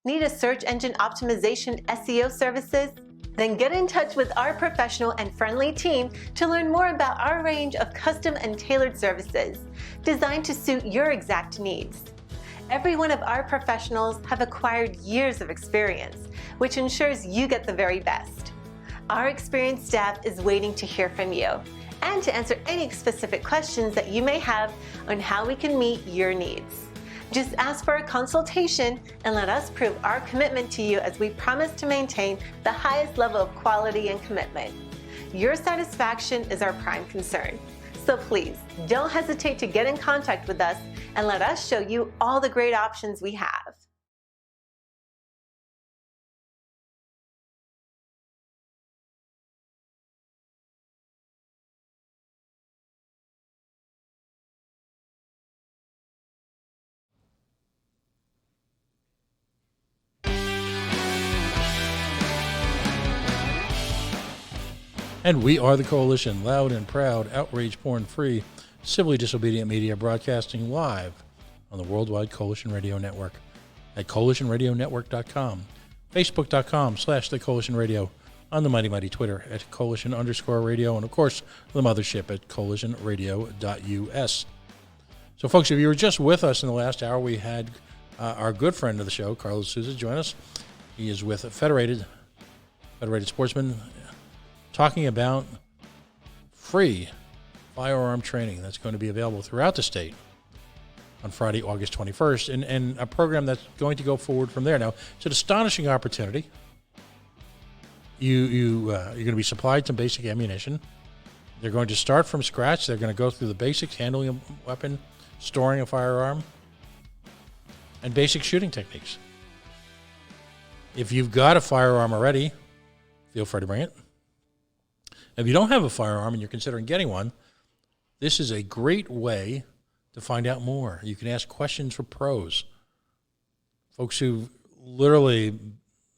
Need a search engine optimization SEO services? Then get in touch with our professional and friendly team to learn more about our range of custom and tailored services designed to suit your exact needs. Every one of our professionals have acquired years of experience, which ensures you get the very best. Our experienced staff is waiting to hear from you and to answer any specific questions that you may have on how we can meet your needs. Just ask for a consultation and let us prove our commitment to you as we promise to maintain the highest level of quality and commitment. Your satisfaction is our prime concern. So please, don't hesitate to get in contact with us and let us show you all the great options we have. And we are the Coalition, loud and proud, outrage porn-free, civilly disobedient media broadcasting live on the Worldwide Coalition Radio Network at coalitionradionetwork.com, facebook.com/The Coalition Radio, on the mighty Twitter at Coalition_radio, and of course, the mothership at coalitionradio.us. So folks, if you were just with us in the last hour, we had our good friend of the show, Carlos Souza, join us. He is with Federated Sportsmen, talking about free firearm training that's going to be available throughout the state on Friday, August 21st, and a program that's going to go forward from there. Now, it's an astonishing opportunity. You're going to be supplied some basic ammunition. They're going to start from scratch. They're going to go through the basics, handling a weapon, storing a firearm, and basic shooting techniques. If you've got a firearm already, feel free to bring it. If you don't have a firearm and you're considering getting one, this is a great way to find out more. You can ask questions for pros, folks who've literally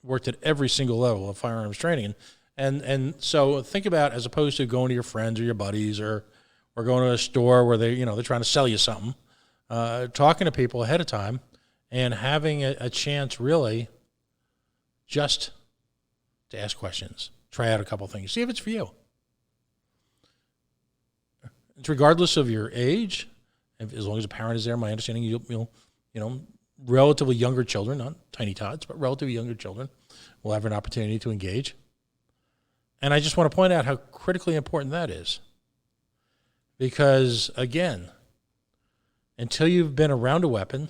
worked at every single level of firearms training. And so think about, as opposed to going to your friends or your buddies or going to a store where they're trying to sell you something, talking to people ahead of time and having a chance really just to ask questions, try out a couple things, see if it's for you. It's regardless of your age, as long as a parent is there. My understanding, you'll relatively younger children, not tiny tots, but relatively younger children, will have an opportunity to engage. And I just want to point out how critically important that is. Because, again, until you've been around a weapon,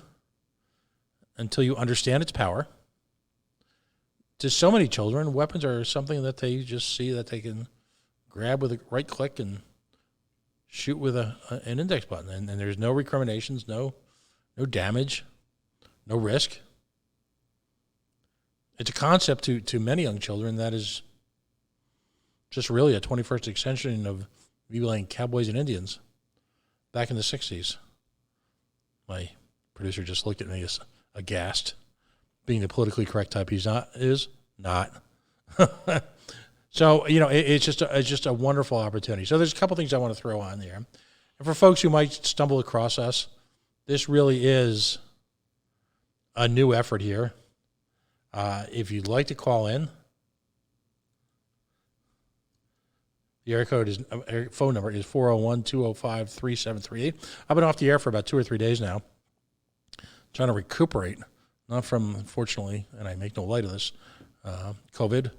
until you understand its power, to so many children, weapons are something that they just see that they can grab with a right click and shoot with an index button. And there's no recriminations, no damage, no risk. It's a concept to many young children that is just really a 21st extension of viewing cowboys and Indians back in the 60s. My producer just looked at me aghast, being the politically correct type he's not. So, it's just a wonderful opportunity. So there's a couple things I want to throw on there. And for folks who might stumble across us, this really is a new effort here. If you'd like to call in, the phone number is 401-205-3738. I've been off the air for about 2 or 3 days now, trying to recuperate, not from, unfortunately, and I make no light of this, COVID,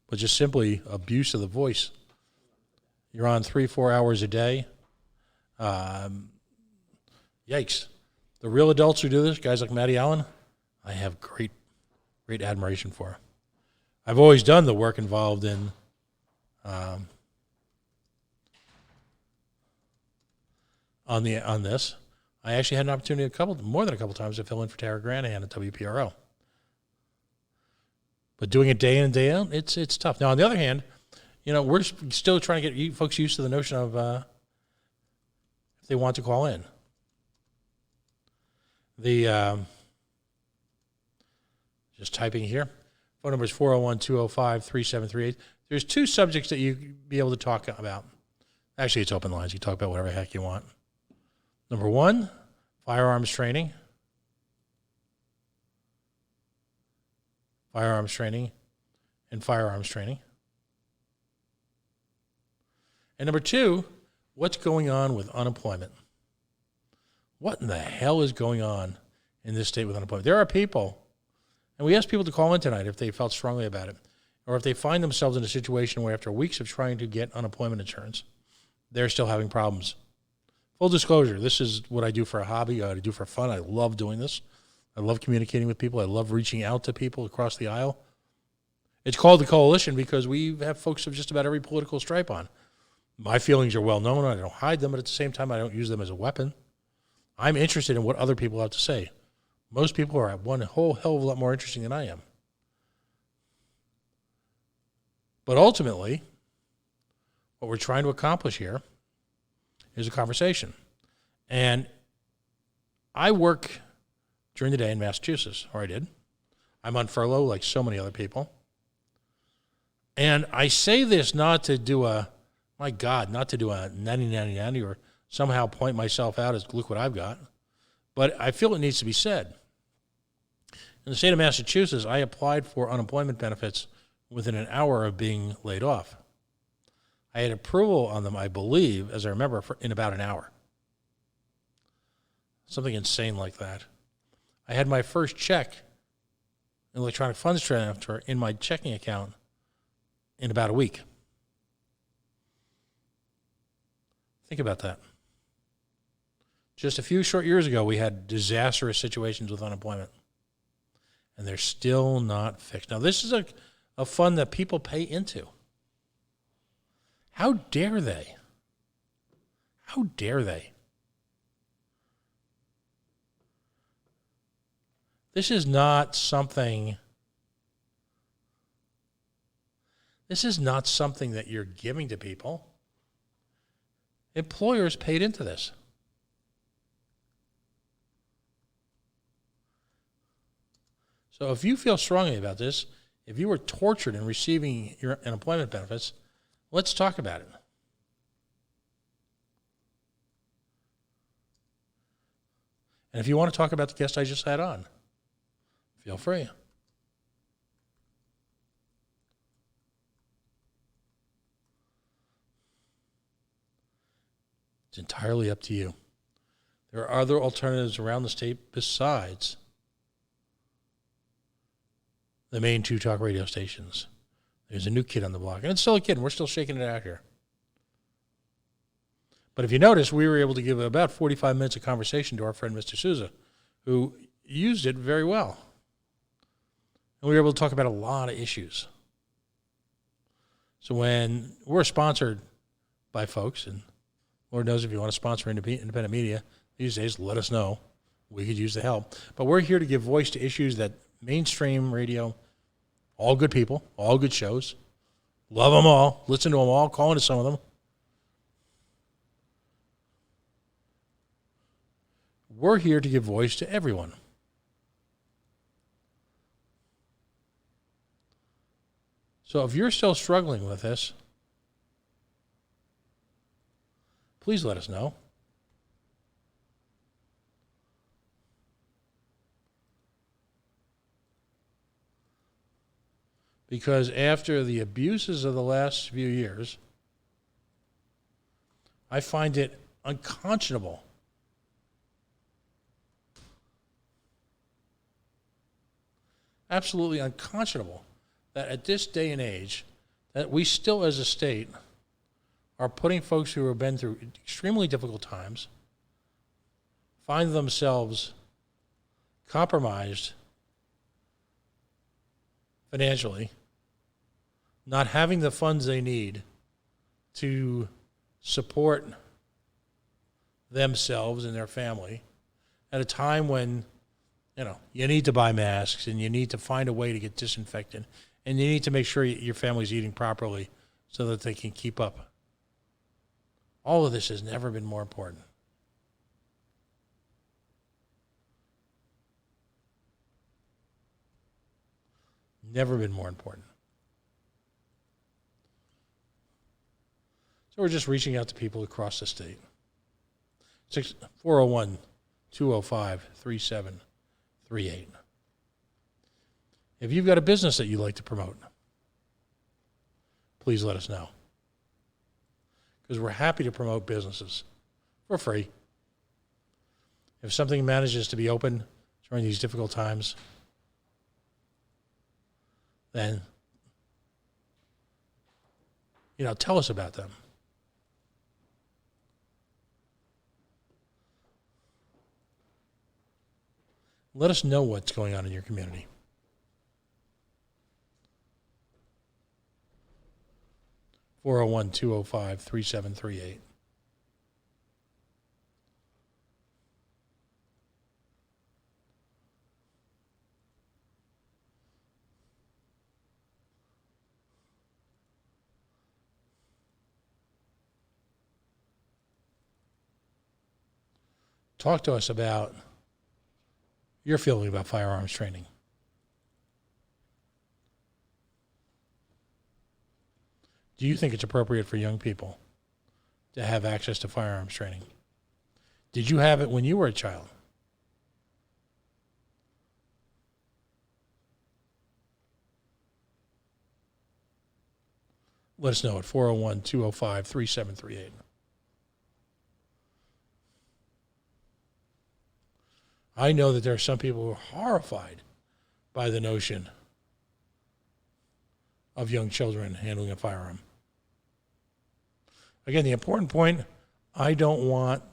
but just simply abuse of the voice. You're on 3-4 hours a day. Yikes. The real adults who do this, guys like Matty Allen, I have great admiration for. I've always done the work involved in on this. I actually had an opportunity more than a couple times to fill in for Tara Granahan at WPRO. But doing it day in and day out, it's tough. Now, on the other hand, we're still trying to get folks used to the notion of if they want to call in. Just typing here. Phone number is 401-205-3738. There's 2 subjects that you be able to talk about. Actually, it's open lines. You talk about whatever the heck you want. Number 1, firearms training. firearms training, and firearms training. And number two, what's going on with unemployment? What in the hell is going on in this state with unemployment? There are people, and we asked people to call in tonight if they felt strongly about it, or if they find themselves in a situation where after weeks of trying to get unemployment insurance, they're still having problems. Full disclosure, this is what I do for a hobby. I do for fun. I love doing this. I love communicating with people. I love reaching out to people across the aisle. It's called the Coalition because we have folks of just about every political stripe on. My feelings are well known. I don't hide them, but at the same time, I don't use them as a weapon. I'm interested in what other people have to say. Most people are one whole hell of a lot more interesting than I am. But ultimately, what we're trying to accomplish here is a conversation. And I work during the day in Massachusetts, or I did. I'm on furlough like so many other people. And I say this not to do a, my God, not to do a nanny or somehow point myself out as look what I've got. But I feel it needs to be said. In the state of Massachusetts, I applied for unemployment benefits within an hour of being laid off. I had approval on them, I believe, as I remember, in about an hour. Something insane like that. I had my first check, an electronic funds transfer, in my checking account in about a week. Think about that. Just a few short years ago, we had disastrous situations with unemployment, and they're still not fixed. Now, this is a fund that people pay into. How dare they? How dare they? This is not something that you're giving to people. Employers paid into this. So if you feel strongly about this, if you were tortured in receiving your unemployment benefits, let's talk about it. And if you want to talk about the guest I just had on, feel free. It's entirely up to you. There are other alternatives around the state besides the main two talk radio stations. There's a new kid on the block, and it's still a kid, and we're still shaking it out here. But if you notice, we were able to give about 45 minutes of conversation to our friend Mr. Souza, who used it very well. And we were able to talk about a lot of issues. So when we're sponsored by folks, and Lord knows if you want to sponsor independent media these days, let us know. We could use the help. But we're here to give voice to issues that mainstream radio, all good people, all good shows, love them all, listen to them all, call into some of them. We're here to give voice to everyone. So if you're still struggling with this, please let us know. Because after the abuses of the last few years, I find it unconscionable absolutely unconscionable that at this day and age that we still as a state are putting folks who have been through extremely difficult times, find themselves compromised financially, not having the funds they need to support themselves and their family at a time when, you need to buy masks and you need to find a way to get disinfected and you need to make sure your family's eating properly so that they can keep up. All of this has never been more important. Never been more important. So we're just reaching out to people across the state. 401-205-3738. If you've got a business that you'd like to promote, please let us know. Because we're happy to promote businesses for free. If something manages to be open during these difficult times, then, tell us about them. Let us know what's going on in your community. (401-205-3738). Talk to us about your feeling about firearms training. Do you think it's appropriate for young people to have access to firearms training? Did you have it when you were a child? Let us know at 401-205-3738. I know that there are some people who are horrified by the notion of young children handling a firearm. Again, the important point, I don't want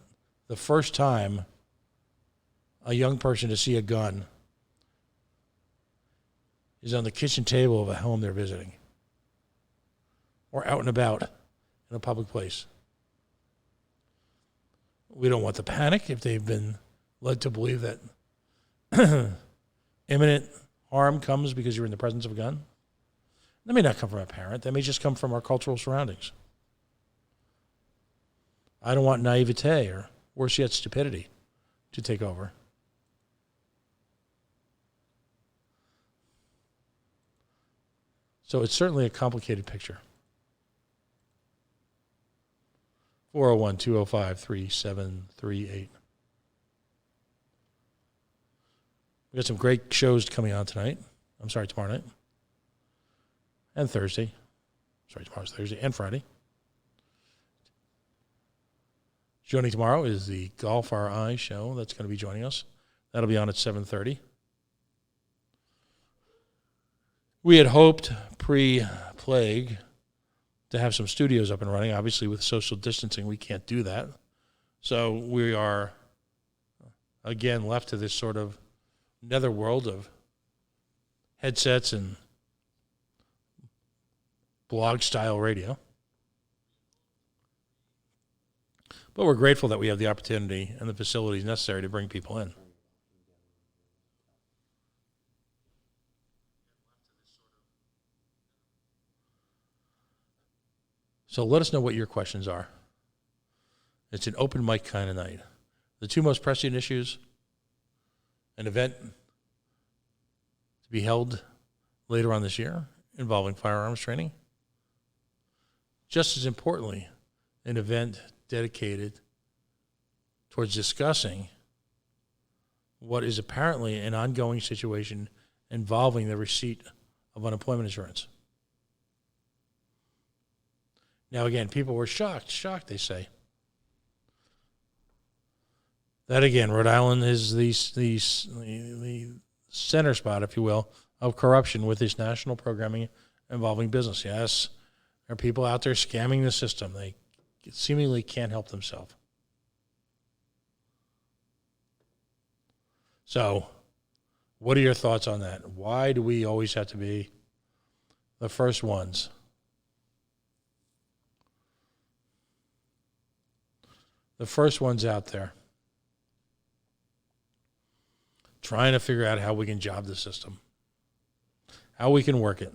the first time a young person to see a gun is on the kitchen table of a home they're visiting or out and about in a public place. We don't want the panic if they've been led to believe that imminent harm comes because you're in the presence of a gun. That may not come from a parent. That may just come from our cultural surroundings. I don't want naivete or, worse yet, stupidity to take over. So it's certainly a complicated picture. 401-205-3738. We got some great shows coming on tonight. Tomorrow night. And Thursday. Tomorrow's Thursday and Friday. Joining tomorrow is the Golf RI show that's going to be joining us. That'll be on at 7:30. We had hoped pre-plague to have some studios up and running. Obviously, with social distancing, we can't do that. So we are, again, left to this sort of netherworld of headsets and blog-style radio. But we're grateful that we have the opportunity and the facilities necessary to bring people in. So let us know what your questions are. It's an open mic kind of night. The two most pressing issues: an event to be held later on this year involving firearms training. Just as importantly, an event dedicated towards discussing what is apparently an ongoing situation involving the receipt of unemployment insurance. Now, again, people were shocked, they say. That, again, Rhode Island is the center spot, if you will, of corruption with this national programming involving business. Yes, there are people out there scamming the system. They seemingly can't help themselves. So, what are your thoughts on that? Why do we always have to be the first ones? The first ones out there trying to figure out how we can job the system, how we can work it.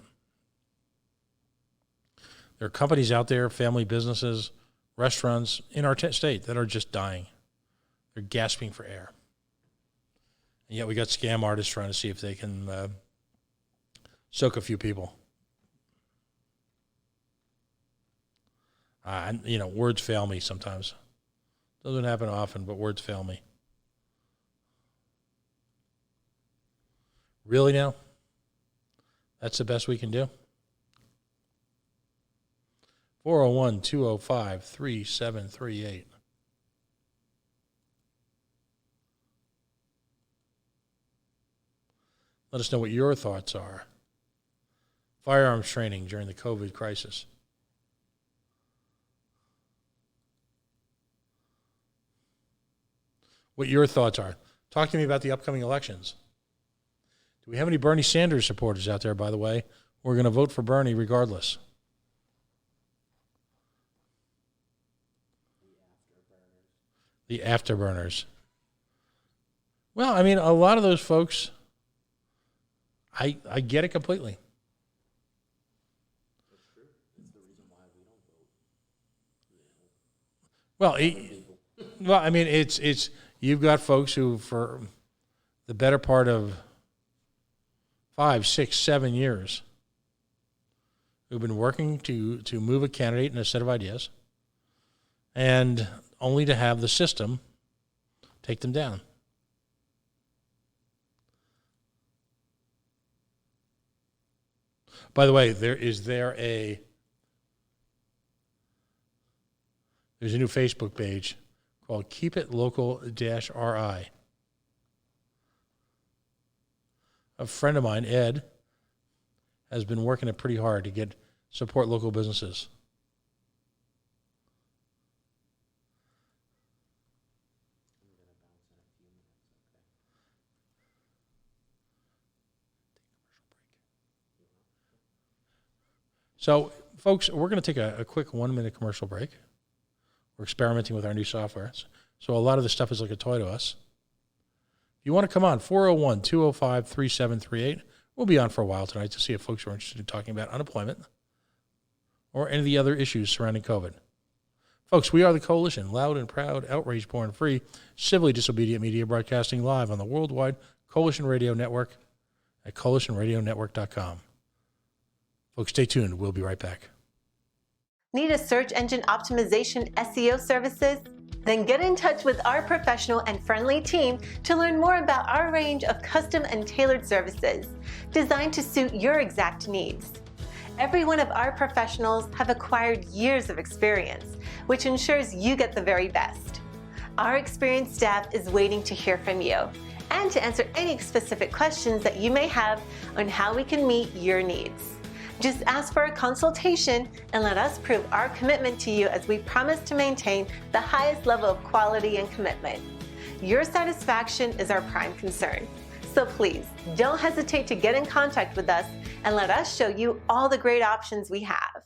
There are companies out there, family businesses, restaurants in our state that are just dying. They're gasping for air. And yet we got scam artists trying to see if they can soak a few people. Words fail me sometimes. Doesn't happen often, but words fail me. Really now? That's the best we can do. 401-205-3738. Let us know what your thoughts are. Firearms training during the COVID crisis. What your thoughts are. Talk to me about the upcoming elections. Do we have any Bernie Sanders supporters out there, by the way? We're going to vote for Bernie regardless. The afterburners. Well, I mean, a lot of those folks, I get it completely. That's true. That's the reason why we don't vote. Well, I mean, it's you've got folks who, for the better part of 5, 6, 7 years, who've been working to move a candidate and a set of ideas, and only to have the system take them down. By the way, there's a new Facebook page called Keep It Local-RI. A friend of mine, Ed, has been working it pretty hard to support local businesses. So, folks, we're going to take a quick 1-minute commercial break. We're experimenting with our new software. So a lot of this stuff is like a toy to us. If you want to come on, 401-205-3738. We'll be on for a while tonight to see if folks are interested in talking about unemployment or any of the other issues surrounding COVID. Folks, we are the Coalition, loud and proud, outrage-born free, civilly disobedient media broadcasting live on the worldwide Coalition Radio Network at coalitionradionetwork.com. Folks, stay tuned. We'll be right back. Need a search engine optimization SEO services? Then get in touch with our professional and friendly team to learn more about our range of custom and tailored services designed to suit your exact needs. Every one of our professionals have acquired years of experience, which ensures you get the very best. Our experienced staff is waiting to hear from you and to answer any specific questions that you may have on how we can meet your needs. Just ask for a consultation and let us prove our commitment to you as we promise to maintain the highest level of quality and commitment. Your satisfaction is our prime concern. So please, don't hesitate to get in contact with us and let us show you all the great options we have.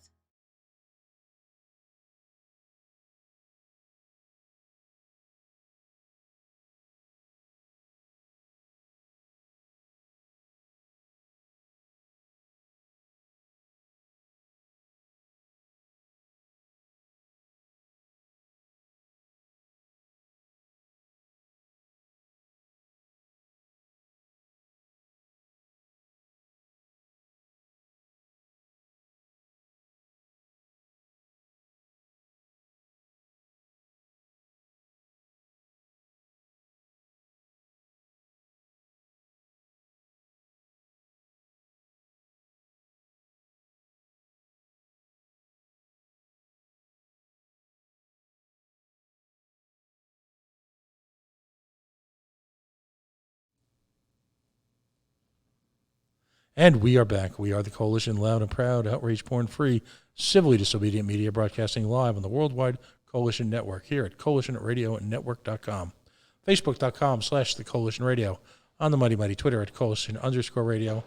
And we are back. We are the Coalition, loud and proud, outrage-born free, civilly disobedient media broadcasting live on the worldwide Coalition Network here at coalitionradionetwork.com. Facebook.com/The Coalition Radio. On the mighty Twitter at Coalition_radio.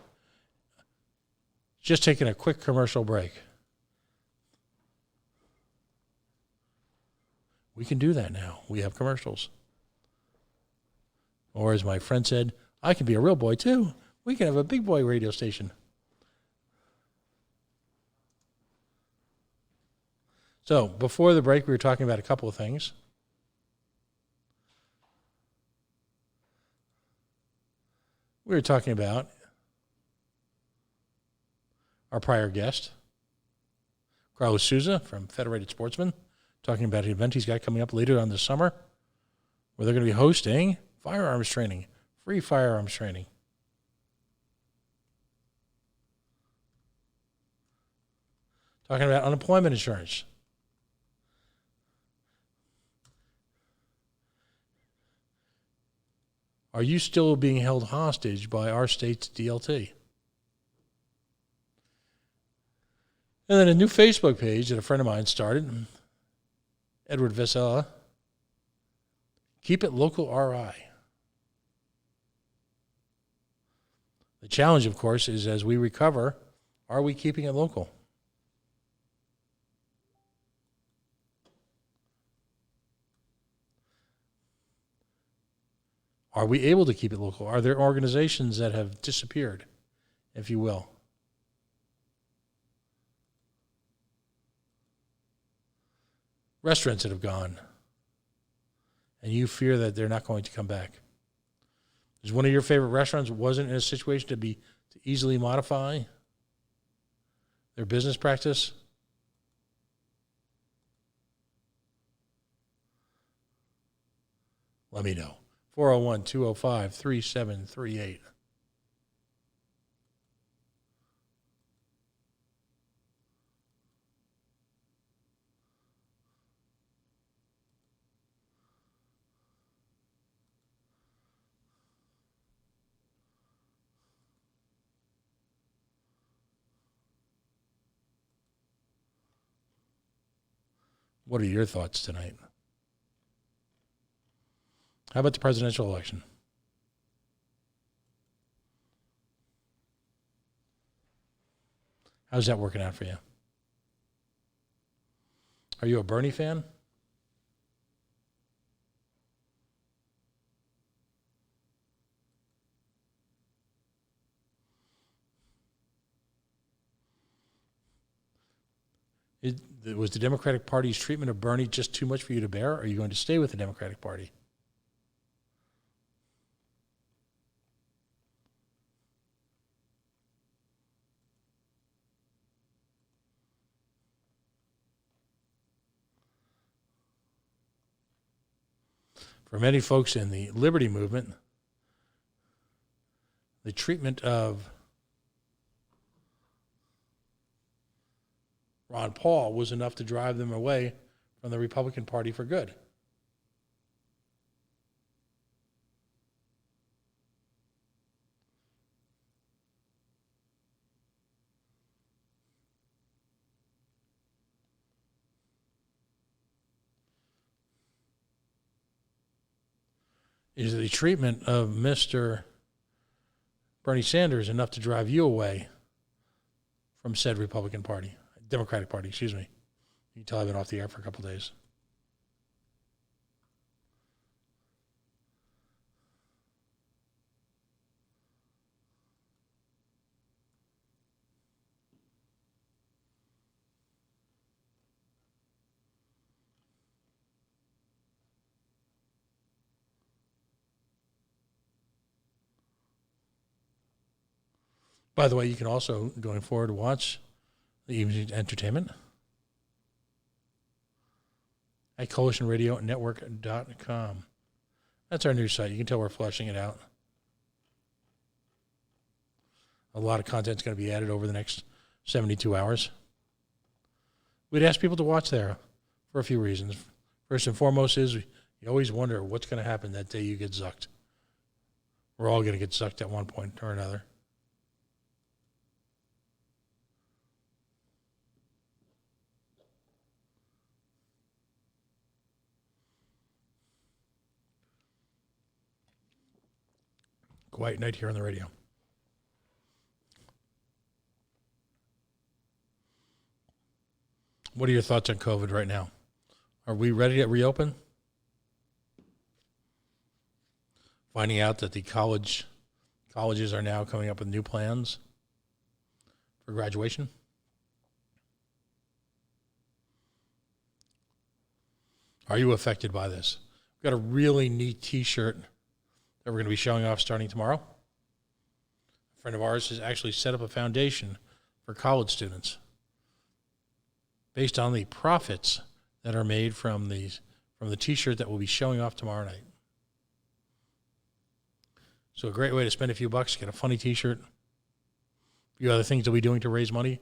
Just taking a quick commercial break. We can do that now. We have commercials. Or as my friend said, I can be a real boy too. We can have a big boy radio station. So, before the break, we were talking about a couple of things. We were talking about our prior guest, Carlos Souza from Federated Sportsmen, talking about an event he's got coming up later on this summer where they're going to be hosting firearms training, free firearms training. Talking about unemployment insurance. Are you still being held hostage by our state's DLT? And then a new Facebook page that a friend of mine started, Edward Vesela, Keep It Local RI. The challenge, of course, is as we recover, are we keeping it local? Are we able to keep it local? Are there organizations that have disappeared, if you will? Restaurants that have gone, and you fear that they're not going to come back. Is one of your favorite restaurants wasn't in a situation to easily modify their business practice? Let me know. 401-205-3738. What are your thoughts tonight? How about the presidential election? How's that working out for you? Are you a Bernie fan? Was the Democratic Party's treatment of Bernie just too much for you to bear? Or are you going to stay with the Democratic Party? For many folks in the liberty movement, the treatment of Ron Paul was enough to drive them away from the Republican Party for good. Is the treatment of Mr. Bernie Sanders enough to drive you away from said Republican Party? Democratic Party, excuse me. You can tell I've been off the air for a couple of days. By the way, you can also, going forward, watch the evening entertainment at coalitionradionetwork.com. That's our new site. You can tell we're fleshing it out. A lot of content's going to be added over the next 72 hours. We'd ask people to watch there for a few reasons. First and foremost is you always wonder what's going to happen that day you get zucked. We're all going to get zucked at one point or another. Quiet night here on the radio. What are your thoughts on COVID right now? Are we ready to reopen? Finding out that the colleges are now coming up with new plans for graduation. Are you affected by this? We've got a really neat T-shirt that we're going to be showing off starting tomorrow. A friend of ours has actually set up a foundation for college students based on the profits that are made from the T-shirt that we'll be showing off tomorrow night. So a great way to spend a few bucks, get a funny T-shirt, a few other things that we'll be doing to raise money